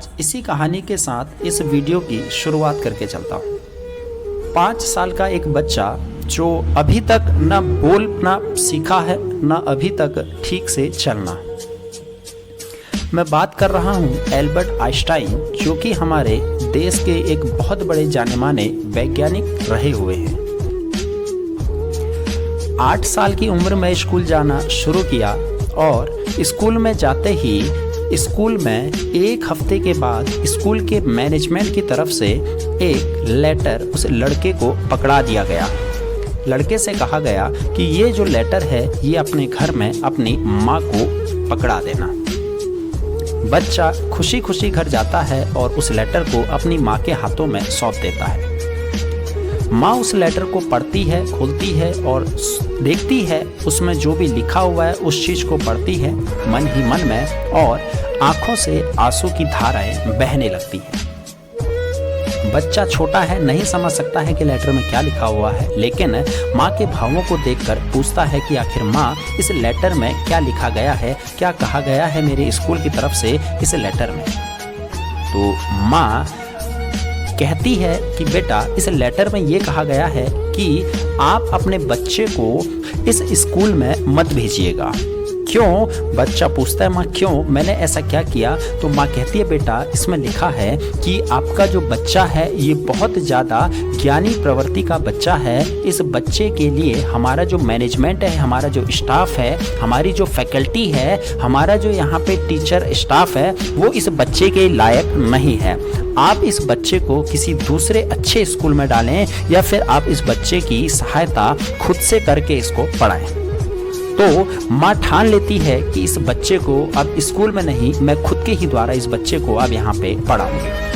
आज इसी कहानी के साथ इस वीडियो की शुरुआत करके चलता हूँ। 5 साल का एक बच्चा जो अभी तक न बोलना सीखा है न अभी तक ठीक से चलना। मैं बात कर रहा हूँ एल्बर्ट आइंस्टाइन, जो कि हमारे देश के एक बहुत बड़े जाने माने वैज्ञानिक रहे हुए हैं। 8 साल की उम्र में स्कूल जाना शुरू किया और स्कूल में जाते ही स्कूल में 1 हफ्ते के बाद स्कूल के मैनेजमेंट की तरफ से एक लेटर उस लड़के को पकड़ा दिया गया। लड़के से कहा गया कि ये जो लेटर है ये अपने घर में अपनी माँ को पकड़ा देना। बच्चा खुशी खुशी घर जाता है और उस लेटर को अपनी माँ के हाथों में सौंप देता है। माँ उस लेटर को पढ़ती है, खोलती है और देखती है उसमें जो भी लिखा हुआ है उस चीज़ को पढ़ती है मन ही मन में, और आंखों से आंसू की धाराएं बहने लगती हैं। बच्चा छोटा है, नहीं समझ सकता है कि लेटर में क्या लिखा हुआ है, लेकिन माँ के भावों को देखकर पूछता है कि आखिर माँ इस लेटर में क्या लिखा गया है, क्या कहा गया है मेरे स्कूल की तरफ से इस लेटर में। तो माँ कहती है कि बेटा इस लेटर में ये कहा गया है कि आप अपने बच्चे को इस स्कूल में मत भेजिएगा। क्यों? बच्चा पूछता है माँ क्यों, मैंने ऐसा क्या किया? तो माँ कहती है बेटा इसमें लिखा है कि आपका जो बच्चा है ये बहुत ज़्यादा ज्ञानी प्रवृत्ति का बच्चा है। इस बच्चे के लिए हमारा जो मैनेजमेंट है, हमारा जो स्टाफ है, हमारी जो फैकल्टी है, हमारा जो यहाँ पे टीचर स्टाफ है वो इस बच्चे के लायक नहीं है। आप इस बच्चे को किसी दूसरे अच्छे स्कूल में डालें या फिर आप इस बच्चे की सहायता खुद से करके इसको पढ़ाएं। तो माँ ठान लेती है कि इस बच्चे को अब स्कूल में नहीं, मैं खुद के ही द्वारा इस बच्चे को अब यहाँ पे पढ़ाऊंगी।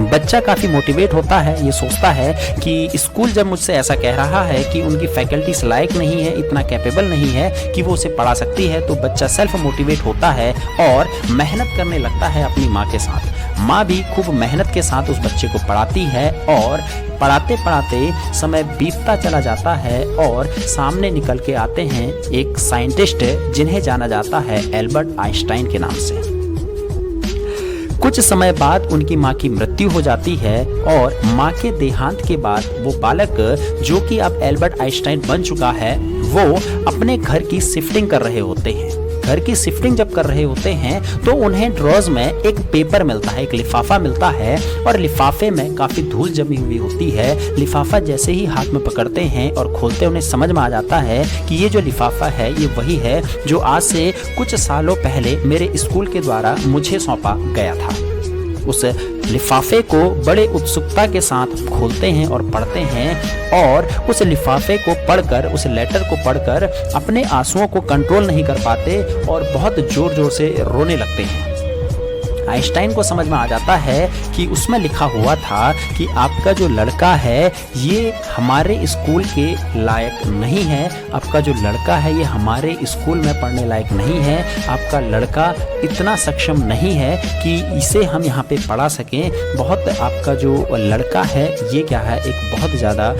बच्चा काफ़ी मोटिवेट होता है, ये सोचता है कि स्कूल जब मुझसे ऐसा कह रहा है कि उनकी फैकल्टी इस लायक नहीं है, इतना कैपेबल नहीं है कि वो उसे पढ़ा सकती है, तो बच्चा सेल्फ मोटिवेट होता है और मेहनत करने लगता है अपनी माँ के साथ। माँ भी खूब मेहनत के साथ उस बच्चे को पढ़ाती है और पढ़ाते पढ़ाते समय बीतता चला जाता है और सामने निकल के आते हैं एक साइंटिस्ट जिन्हें जाना जाता है एल्बर्ट आइंस्टाइन के नाम से। कुछ समय बाद उनकी माँ की मृत्यु हो जाती है और माँ के देहांत के बाद वो बालक जो कि अब एल्बर्ट आइंस्टाइन बन चुका है वो अपने घर की शिफ्टिंग कर रहे होते हैं। घर की शिफ्टिंग जब कर रहे होते हैं तो उन्हें ड्रॉज में एक पेपर मिलता है, एक लिफाफा मिलता है और लिफाफे में काफ़ी धूल जमी हुई होती है। लिफाफा जैसे ही हाथ में पकड़ते हैं और खोलते उन्हें समझ में आ जाता है कि ये जो लिफाफा है ये वही है जो आज से कुछ सालों पहले मेरे स्कूल के द्वारा मुझे सौंपा गया था। उस लिफाफे को बड़े उत्सुकता के साथ खोलते हैं और पढ़ते हैं और उस लिफाफे को पढ़कर, उस लेटर को पढ़कर अपने आंसुओं को कंट्रोल नहीं कर पाते और बहुत ज़ोर ज़ोर से रोने लगते हैं। आइंस्टाइन को समझ में आ जाता है कि उसमें लिखा हुआ था कि आपका जो लड़का है ये हमारे स्कूल के लायक नहीं है, आपका जो लड़का है ये हमारे स्कूल में पढ़ने लायक नहीं है, आपका लड़का इतना सक्षम नहीं है कि इसे हम यहाँ पे पढ़ा सकें। बहुत आपका जो लड़का है ये क्या है, एक बहुत ज़्यादा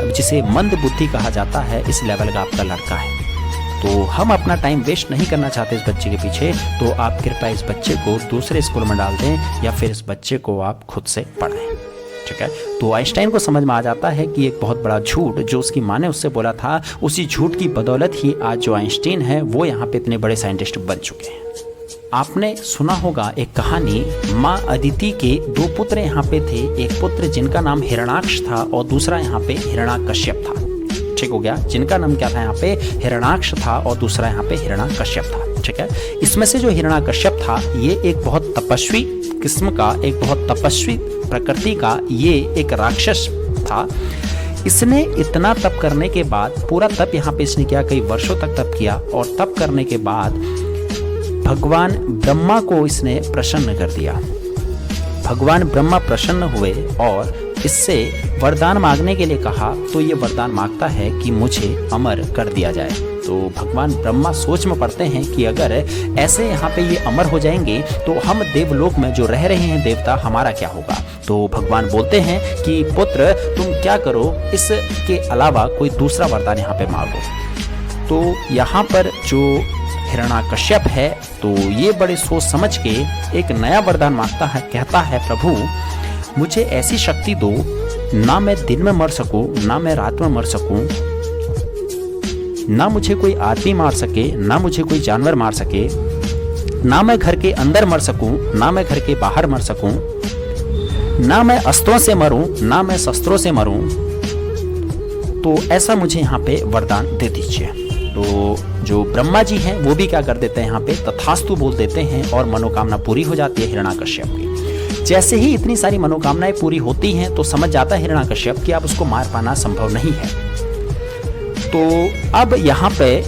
जिसे मंद बुद्धि कहा जाता है, इस लेवल का आपका लड़का है। तो हम अपना टाइम वेस्ट नहीं करना चाहते इस बच्चे के पीछे, तो आप कृपया इस बच्चे को दूसरे स्कूल में डाल दें या फिर इस बच्चे को आप खुद से पढ़ाएं। ठीक है, तो आइंस्टाइन को समझ में आ जाता है कि एक बहुत बड़ा झूठ जो उसकी माँ ने उससे बोला था, उसी झूठ की बदौलत ही आज जो आइंस्टाइन है वो यहाँ पे इतने बड़े साइंटिस्ट बन चुके हैं। आपने सुना होगा एक कहानी, माँ अदिति के 2 पुत्र यहाँ पे थे। एक पुत्र जिनका नाम हिरणाक्ष था और दूसरा यहाँ पे हिरणाकश्यप था। ठीक हो गया, जिनका नाम क्या था यहाँ पे, हिरणाक्ष था और दूसरा यहाँ पे हिरणाकश्यप था। ठीक है, इसमें से जो हिरणाकश्यप था ये एक बहुत तपस्वी किस्म का, एक बहुत तपस्वी प्रकृति का ये एक राक्षस था। इसने इतना तप करने के बाद, पूरा तप यहाँ पे इसने किया, कई वर्षों तक तप किया और तप करने के बाद भगवान ब्रह्मा को इसने प्रसन्न कर दिया। भगवान ब्रह्मा प्रसन्न हुए और इससे वरदान मांगने के लिए कहा, तो ये वरदान मांगता है कि मुझे अमर कर दिया जाए। तो भगवान ब्रह्मा सोच में पड़ते हैं कि अगर ऐसे यहाँ पे ये अमर हो जाएंगे तो हम देवलोक में जो रह रहे हैं देवता, हमारा क्या होगा। तो भगवान बोलते हैं कि पुत्र तुम क्या करो, इसके अलावा कोई दूसरा वरदान यहाँ पे मांगो। तो यहाँ पर जो हिरण्याकश्यप है तो ये बड़े सोच समझ के एक नया वरदान मांगता है, कहता है प्रभु मुझे ऐसी शक्ति दो, ना मैं दिन में मर सकूं, ना मैं रात में मर सकूं, ना मुझे कोई आदमी मार सके, ना मुझे कोई जानवर मार सके, ना मैं घर के अंदर मर सकूं, ना मैं घर के बाहर मर सकूं, ना मैं अस्त्रों से मरूं, ना मैं शस्त्रों से मरूं, तो ऐसा मुझे यहाँ पे वरदान दे दीजिए। तो जो ब्रह्मा जी हैं वो भी क्या कर देते हैं, यहाँ पे तथास्तु बोल देते हैं और मनोकामना पूरी हो जाती है हिरण्याकश्यप की। जैसे ही इतनी सारी मनोकामनाएं पूरी होती हैं तो समझ जाता है हिरण्याकश्यप कि अब उसको मार पाना संभव नहीं है। तो अब यहाँ पे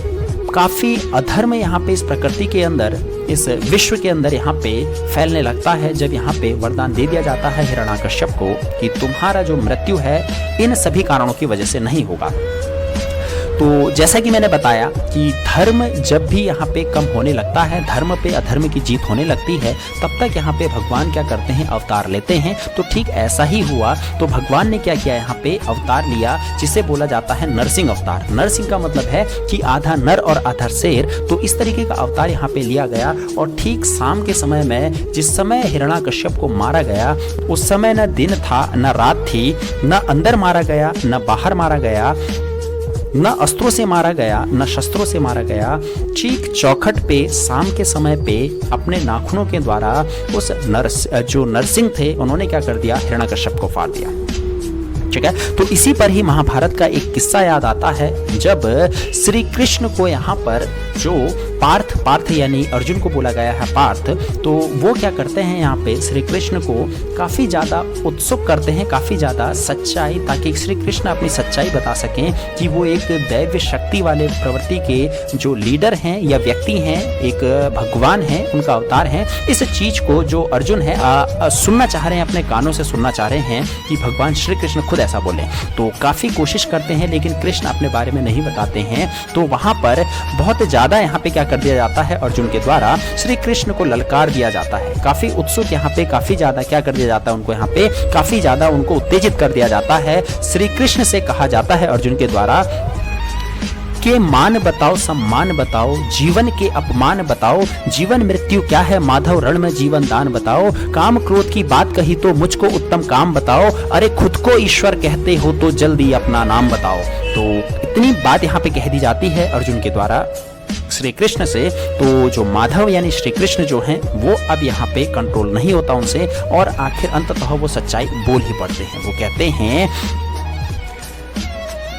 काफी अधर्म यहाँ पे इस प्रकृति के अंदर, इस विश्व के अंदर यहाँ पे फैलने लगता है, जब यहाँ पे वरदान दे दिया जाता है हिरण्याकश्यप को कि तुम्हारा जो मृत्यु है इन सभी कारणों की वजह से नहीं होगा। तो जैसा कि मैंने बताया कि धर्म जब भी यहाँ पे कम होने लगता है, धर्म पे अधर्म की जीत होने लगती है, तब तक यहाँ पे भगवान क्या करते हैं, अवतार लेते हैं। तो ठीक ऐसा ही हुआ। तो भगवान ने क्या किया, यहाँ पे अवतार लिया जिसे बोला जाता है नरसिंह अवतार। नरसिंह का मतलब है कि आधा नर और आधा शेर। तो इस तरीके का अवतार यहाँ पे लिया गया और ठीक शाम के समय में, जिस समय हिरण्याकश्यप को मारा गया, उस समय न दिन था न रात थी, न अंदर मारा गया न बाहर मारा गया, न अस्त्रों से मारा गया न शस्त्रों से मारा गया। ठीक चौखट पे शाम के समय पे अपने नाखूनों के द्वारा उस जो नरसिंह थे उन्होंने क्या कर दिया, हिरण्याकश्यप को फाड़ दिया। ठीक है। तो इसी पर ही महाभारत का एक किस्सा याद आता है, जब श्री कृष्ण को यहाँ पर जो पार्थ यानी अर्जुन को बोला गया है पार्थ, तो वो क्या करते हैं, यहाँ पे श्री कृष्ण को काफ़ी ज़्यादा उत्सुक करते हैं, काफ़ी ज़्यादा सच्चाई, ताकि श्री कृष्ण अपनी सच्चाई बता सकें कि वो एक दैव्य शक्ति वाले प्रवृत्ति के जो लीडर हैं या व्यक्ति हैं, एक भगवान हैं, उनका अवतार हैं। इस चीज़ को जो अर्जुन है सुनना चाह रहे हैं, अपने कानों से सुनना चाह रहे हैं कि भगवान श्री कृष्ण खुद ऐसा बोले। तो काफ़ी कोशिश करते हैं लेकिन कृष्ण अपने बारे में नहीं बताते हैं। तो वहाँ पर बहुत ज़्यादा यहाँ पे क्या कर दिया जाता है, अर्जुन के द्वारा श्री कृष्ण को ललकार दिया जाता है। काफ़ी उत्सुक यहाँ पे काफ़ी ज़्यादा क्या कर दिया जाता है, उनको यहाँ पे काफ़ी ज़्यादा उनको उत्तेजित कर दिया जाता है। श्री कृष्ण से कहा जाता है अर्जुन के द्वारा के मान बताओ, सम्मान बताओ, जीवन के अपमान बताओ, जीवन मृत्यु क्या है माधव, रण में जीवन दान बताओ, काम क्रोध की बात कही तो मुझको उत्तम काम बताओ, अरे खुद को ईश्वर कहते हो तो जल्दी अपना नाम बताओ। तो इतनी बात यहाँ पे कह दी जाती है अर्जुन के द्वारा श्री कृष्ण से। तो जो माधव यानी श्री कृष्ण जो हैं वो अब यहाँ पे कंट्रोल नहीं होता उनसे, और आखिर अंततः वो सच्चाई बोल ही पड़ते हैं। वो कहते हैं,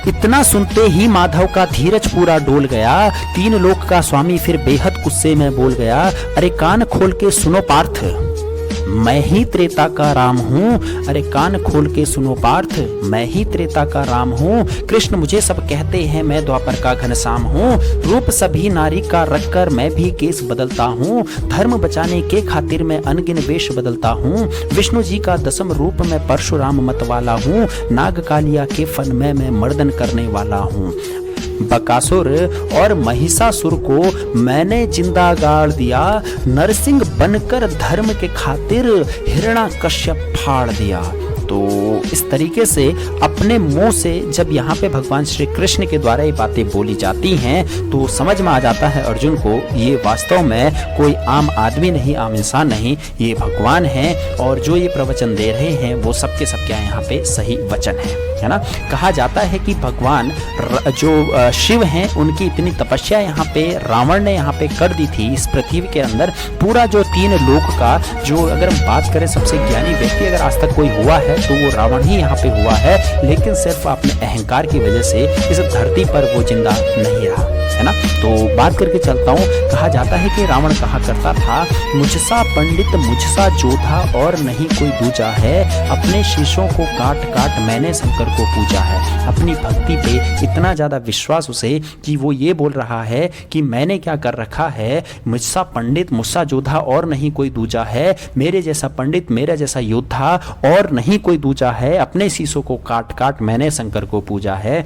इतना सुनते ही माधव का धीरज पूरा डोल गया, तीन लोक का स्वामी फिर बेहद गुस्से में बोल गया, अरे कान खोल के सुनो पार्थ, मैं ही त्रेता का राम हूँ, अरे कान खोल के सुनो पार्थ, मैं ही त्रेता का राम हूँ, कृष्ण मुझे सब कहते हैं मैं द्वापर का घनश्याम हूँ, रूप सभी नारी का रखकर मैं भी केस बदलता हूँ, धर्म बचाने के खातिर मैं अनगिन वेश बदलता हूँ, विष्णु जी का दसम रूप में परशुराम मत वाला हूँ, नाग कालिया के फन में मैं मर्दन करने वाला हूँ, बकासुर और महिषासुर को मैंने जिंदा गाड़ दिया, नरसिंह बनकर धर्म के खातिर हिरण्याकश्यप फाड़ दिया। तो इस तरीके से अपने मुंह से जब यहाँ पे भगवान श्री कृष्ण के द्वारा ये बातें बोली जाती हैं तो समझ में आ जाता है अर्जुन को ये वास्तव में कोई आम आदमी नहीं, आम इंसान नहीं, ये भगवान हैं और जो ये प्रवचन दे रहे हैं वो सबके सब क्या यहाँ पे सही वचन है ना। कहा जाता है कि भगवान जो शिव हैं उनकी इतनी तपस्या यहाँ पे रावण ने यहाँ पे कर दी थी इस पृथ्वी के अंदर। पूरा जो तीन लोक का जो अगर हम बात करें सबसे ज्ञानी व्यक्ति अगर आज तक कोई हुआ है तो वो रावण ही यहाँ पे हुआ है, लेकिन सिर्फ अपने अहंकार की वजह से इस धरती पर वो जिंदा नहीं रहा, है ना। तो बात करके चलता हूँ। कहा जाता है कि रावण कहा करता था, मुझसा पंडित मुझसा जोधा और नहीं कोई दूजा है, अपने शीशों को काट काट मैंने शंकर को पूजा है। अपनी भक्ति पे इतना ज़्यादा विश्वास उसे कि वो ये बोल रहा है कि मैंने क्या कर रखा है, मुझसा पंडित मुझसा जोधा और नहीं कोई दूजा है, मेरे जैसा पंडित मेरा जैसा योद्धा और नहीं कोई दूजा है, अपने शीशों को काट काट मैंने शंकर को पूजा है।